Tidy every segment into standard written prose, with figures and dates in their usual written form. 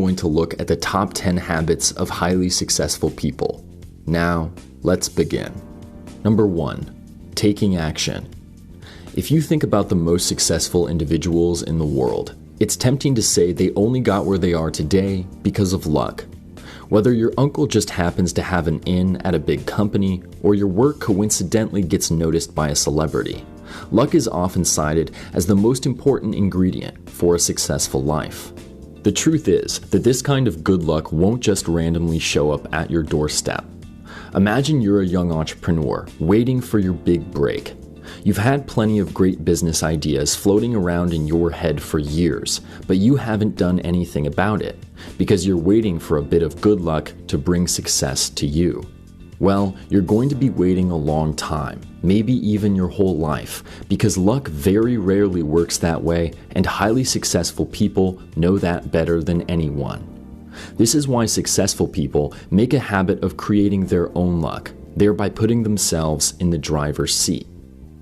going to look at the top 10 habits of highly successful people. Now, let's begin. Number 1, taking action. If you think about the most successful individuals in the world, it's tempting to say they only got where they are today because of luck. Whether your uncle just happens to have an in at a big company or your work coincidentally gets noticed by a celebrity, luck is often cited as the most important ingredient for a successful life. The truth is that this kind of good luck won't just randomly show up at your doorstep. Imagine you're a young entrepreneur waiting for your big break. You've had plenty of great business ideas floating around in your head for years, but you haven't done anything about it because you're waiting for a bit of good luck to bring success to you. Well, you're going to be waiting a long time, maybe even your whole life, because luck very rarely works that way, and highly successful people know that better than anyone. This is why successful people make a habit of creating their own luck, thereby putting themselves in the driver's seat.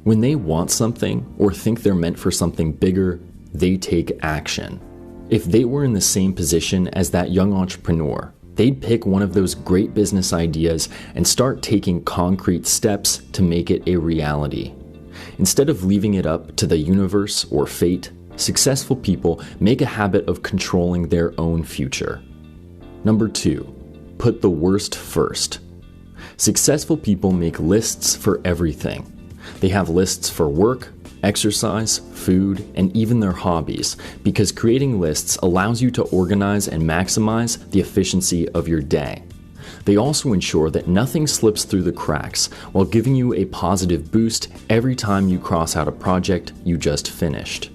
When they want something or think they're meant for something bigger, they take action. If they were in the same position as that young entrepreneur, they'd pick one of those great business ideas and start taking concrete steps to make it a reality. Instead of leaving it up to the universe or fate, successful people make a habit of controlling their own future. Number 2, put the worst first. Successful people make lists for everything. They have lists for work, exercise, food, and even their hobbies, because creating lists allows you to organize and maximize the efficiency of your day. They also ensure that nothing slips through the cracks while giving you a positive boost every time you cross out a project you just finished.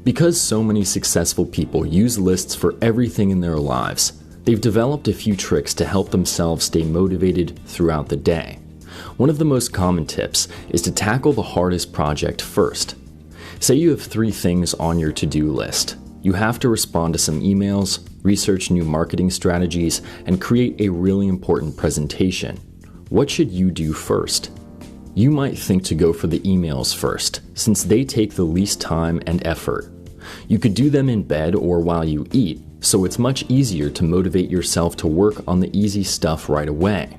Because so many successful people use lists for everything in their lives, they've developed a few tricks to help themselves stay motivated throughout the day. One of the most common tips is to tackle the hardest project first. Say you have 3 things on your to-do list. You have to respond to some emails, research new marketing strategies, and create a really important presentation. What should you do first? You might think to go for the emails first, since they take the least time and effort. You could do them in bed or while you eat, so it's much easier to motivate yourself to work on the easy stuff right away.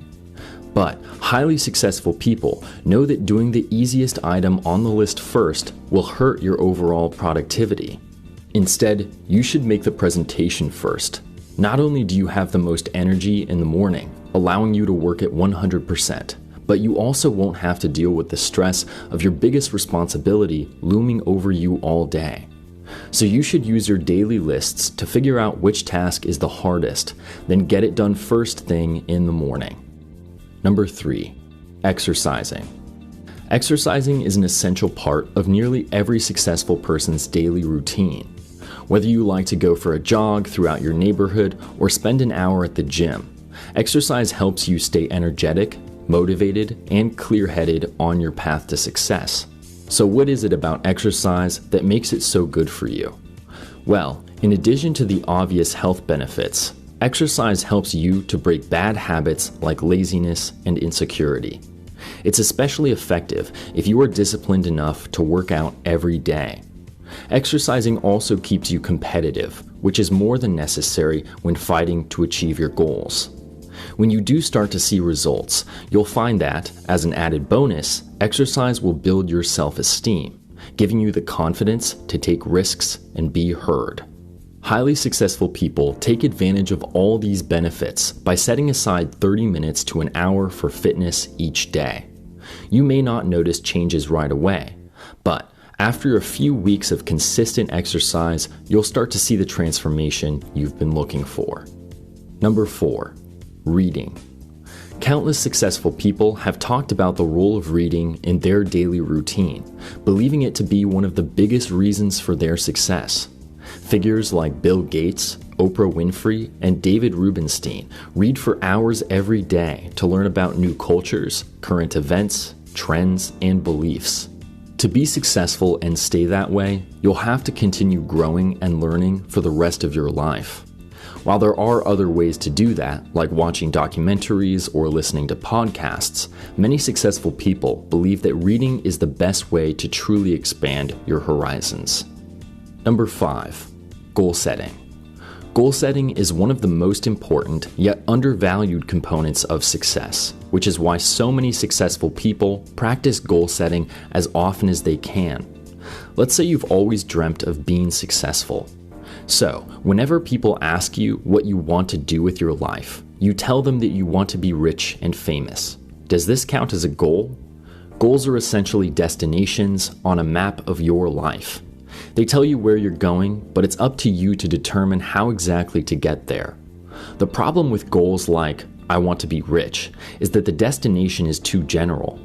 But highly successful people know that doing the easiest item on the list first will hurt your overall productivity. Instead, you should make the presentation first. Not only do you have the most energy in the morning, allowing you to work at 100%, but you also won't have to deal with the stress of your biggest responsibility looming over you all day. So you should use your daily lists to figure out which task is the hardest, then get it done first thing in the morning. Number 3, exercising. Exercising is an essential part of nearly every successful person's daily routine. Whether you like to go for a jog throughout your neighborhood or spend an hour at the gym, exercise helps you stay energetic, motivated, and clear-headed on your path to success. So what is it about exercise that makes it so good for you? Well, in addition to the obvious health benefits, exercise helps you to break bad habits like laziness and insecurity. It's especially effective if you are disciplined enough to work out every day. Exercising also keeps you competitive, which is more than necessary when fighting to achieve your goals. When you do start to see results, you'll find that, as an added bonus, exercise will build your self-esteem, giving you the confidence to take risks and be heard. Highly successful people take advantage of all these benefits by setting aside 30 minutes to an hour for fitness each day. You may not notice changes right away, but after a few weeks of consistent exercise, you'll start to see the transformation you've been looking for. Number 4, reading. Countless successful people have talked about the role of reading in their daily routine, believing it to be one of the biggest reasons for their success. Figures like Bill Gates, Oprah Winfrey, and David Rubenstein read for hours every day to learn about new cultures, current events, trends, and beliefs. To be successful and stay that way, you'll have to continue growing and learning for the rest of your life. While there are other ways to do that, like watching documentaries or listening to podcasts, many successful people believe that reading is the best way to truly expand your horizons. Number 5, goal setting. Goal setting is one of the most important yet undervalued components of success, which is why so many successful people practice goal setting as often as they can. Let's say you've always dreamt of being successful. So, whenever people ask you what you want to do with your life, you tell them that you want to be rich and famous. Does this count as a goal? Goals are essentially destinations on a map of your life. They tell you where you're going, but it's up to you to determine how exactly to get there. The problem with goals like, I want to be rich, is that the destination is too general.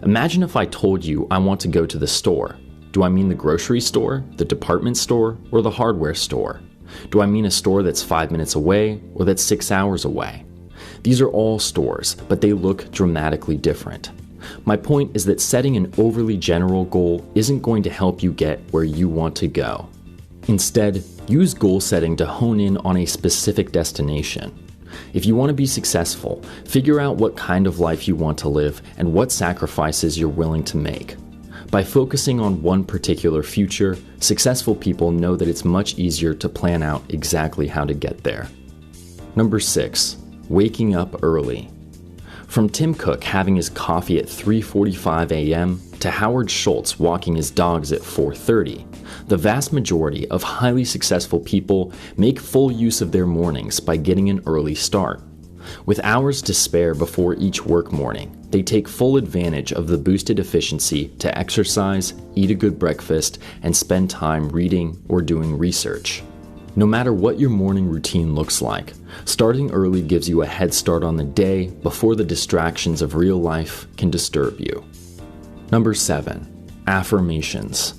Imagine if I told you I want to go to the store. Do I mean the grocery store, the department store, or the hardware store? Do I mean a store that's 5 minutes away or that's 6 hours away? These are all stores, but they look dramatically different. My point is that setting an overly general goal isn't going to help you get where you want to go. Instead, use goal setting to hone in on a specific destination. If you want to be successful, figure out what kind of life you want to live and what sacrifices you're willing to make. By focusing on one particular future, successful people know that it's much easier to plan out exactly how to get there. Number 6, waking up early. From Tim Cook having his coffee at 3:45 a.m. to Howard Schultz walking his dogs at 4:30, the vast majority of highly successful people make full use of their mornings by getting an early start. With hours to spare before each work morning, they take full advantage of the boosted efficiency to exercise, eat a good breakfast, and spend time reading or doing research. No matter what your morning routine looks like, starting early gives you a head start on the day before the distractions of real life can disturb you. Number 7, affirmations.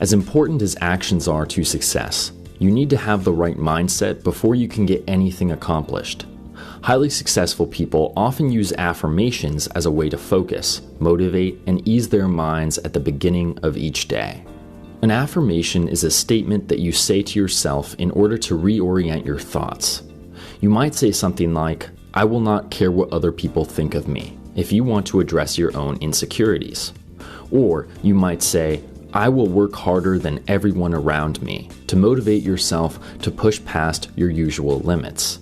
As important as actions are to success, you need to have the right mindset before you can get anything accomplished. Highly successful people often use affirmations as a way to focus, motivate, and ease their minds at the beginning of each day. An affirmation is a statement that you say to yourself in order to reorient your thoughts. You might say something like, I will not care what other people think of me, if you want to address your own insecurities. Or you might say, I will work harder than everyone around me, to motivate yourself to push past your usual limits.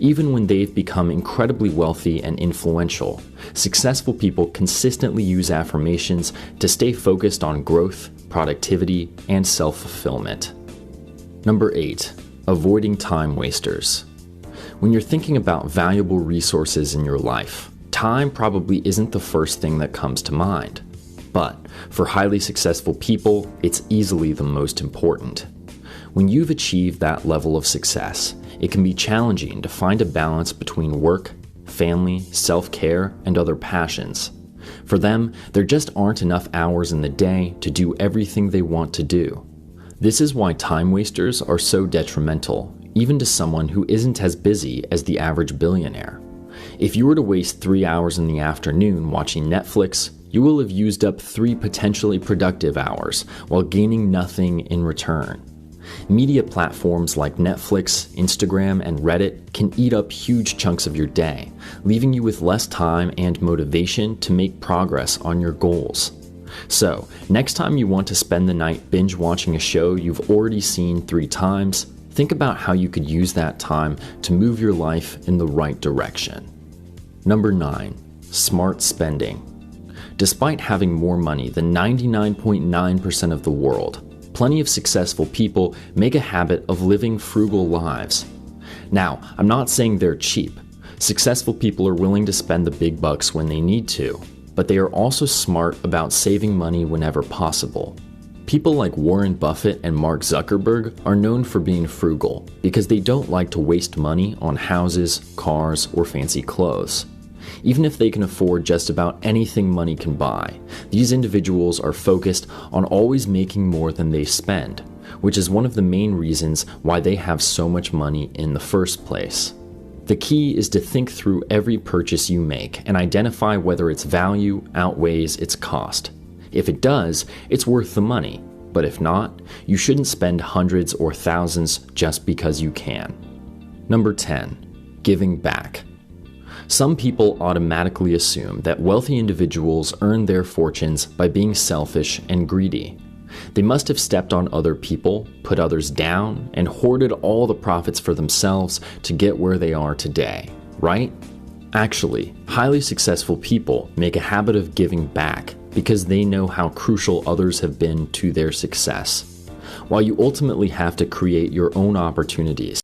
Even when they've become incredibly wealthy and influential, successful people consistently use affirmations to stay focused on growth, productivity, and self-fulfillment. Number 8, avoiding time wasters. When you're thinking about valuable resources in your life, time probably isn't the first thing that comes to mind. But for highly successful people, it's easily the most important. When you've achieved that level of success, it can be challenging to find a balance between work, family, self-care, and other passions. For them, there just aren't enough hours in the day to do everything they want to do. This is why time wasters are so detrimental, even to someone who isn't as busy as the average billionaire. If you were to waste 3 hours in the afternoon watching Netflix, you will have used up 3 potentially productive hours while gaining nothing in return. Media platforms like Netflix, Instagram, and Reddit can eat up huge chunks of your day, leaving you with less time and motivation to make progress on your goals. So, next time you want to spend the night binge watching a show you've already seen 3 times, think about how you could use that time to move your life in the right direction. Number 9, smart spending. Despite having more money than 99.9% of the world, plenty of successful people make a habit of living frugal lives. Now, I'm not saying they're cheap. Successful people are willing to spend the big bucks when they need to, but they are also smart about saving money whenever possible. People like Warren Buffett and Mark Zuckerberg are known for being frugal because they don't like to waste money on houses, cars, or fancy clothes. Even if they can afford just about anything money can buy, these individuals are focused on always making more than they spend, which is one of the main reasons why they have so much money in the first place. The key is to think through every purchase you make and identify whether its value outweighs its cost. If it does, it's worth the money, but if not, you shouldn't spend hundreds or thousands just because you can. Number 10, giving back. Some people automatically assume that wealthy individuals earn their fortunes by being selfish and greedy. They must have stepped on other people, put others down, and hoarded all the profits for themselves to get where they are today, right? Actually, highly successful people make a habit of giving back because they know how crucial others have been to their success. While you ultimately have to create your own opportunities,